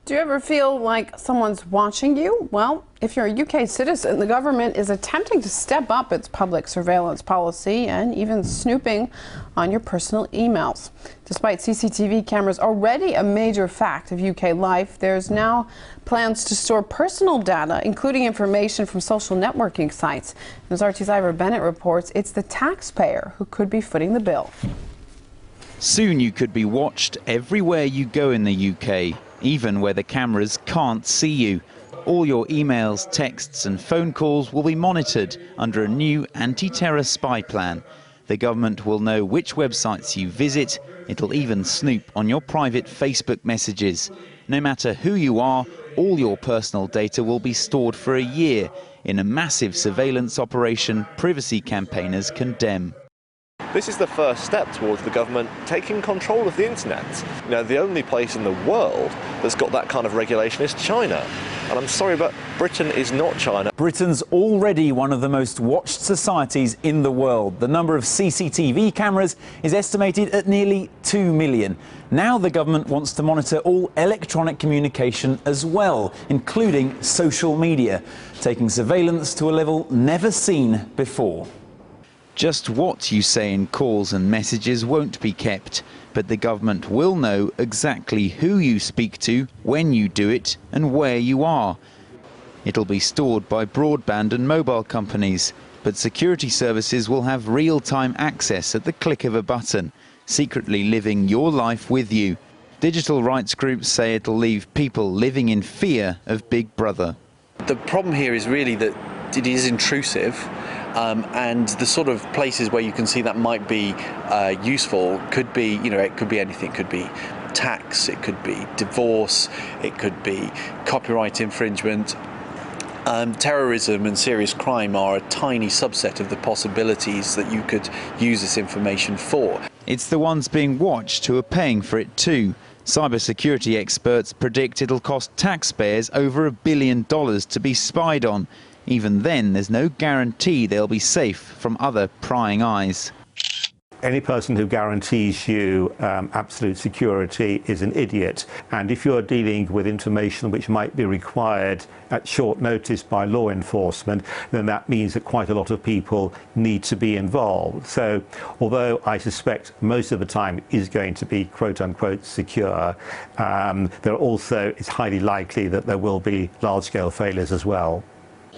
Do you ever feel like someone's watching you? Well, if you're a UK citizen, the government is attempting to step up its public surveillance policy and even snooping on your personal emails. Despite CCTV cameras already a major fact of UK life, there's now plans to store personal data, including information from social networking sites. As RT's Ivor Bennett reports, it's the taxpayer who could be footing the bill. Soon you could be watched everywhere you go in the UK, even where the cameras can't see you. All your emails, texts and phone calls will be monitored under a new anti-terror spy plan. The government will know which websites you visit. It'll even snoop on your private Facebook messages. No matter who you are, all your personal data will be stored for a year in a massive surveillance operation privacy campaigners condemn. This is the first step towards the government taking control of the internet. You know, the only place in the world that's got that kind of regulation is China. And I'm sorry, but Britain is not China. Britain's already one of the most watched societies in the world. The number of CCTV cameras is estimated at nearly 2 million. Now the government wants to monitor all electronic communication as well, including social media, taking surveillance to a level never seen before. Just what you say in calls and messages won't be kept, but the government will know exactly who you speak to, when you do it and where you are. It'll be stored by broadband and mobile companies, but security services will have real-time access at the click of a button, secretly living your life with you. Digital rights groups say it'll leave people living in fear of Big Brother. The problem here is really that it is intrusive. And the sort of places where you can see that might be useful could be, it could be anything. It could be tax, it could be divorce, it could be copyright infringement. Terrorism and serious crime are a tiny subset of the possibilities that you could use this information for. It's the ones being watched who are paying for it too. Cybersecurity experts predict it'll cost taxpayers over $1 billion to be spied on. Even then, there's no guarantee they'll be safe from other prying eyes. Any person who guarantees you absolute security is an idiot. And if you're dealing with information which might be required at short notice by law enforcement, then that means that quite a lot of people need to be involved. So although I suspect most of the time is going to be quote-unquote secure, it's highly likely that there will be large-scale failures as well.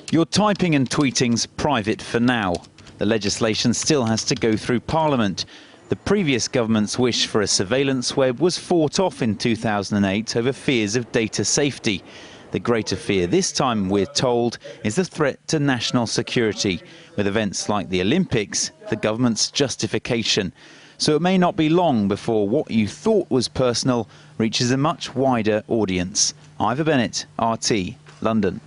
Your typing and tweeting's private for now. The legislation still has to go through Parliament. The previous government's wish for a surveillance web was fought off in 2008 over fears of data safety. The greater fear this time, we're told, is the threat to national security, with events like the Olympics the government's justification. So it may not be long before what you thought was personal reaches a much wider audience. Ivor Bennett, RT, London.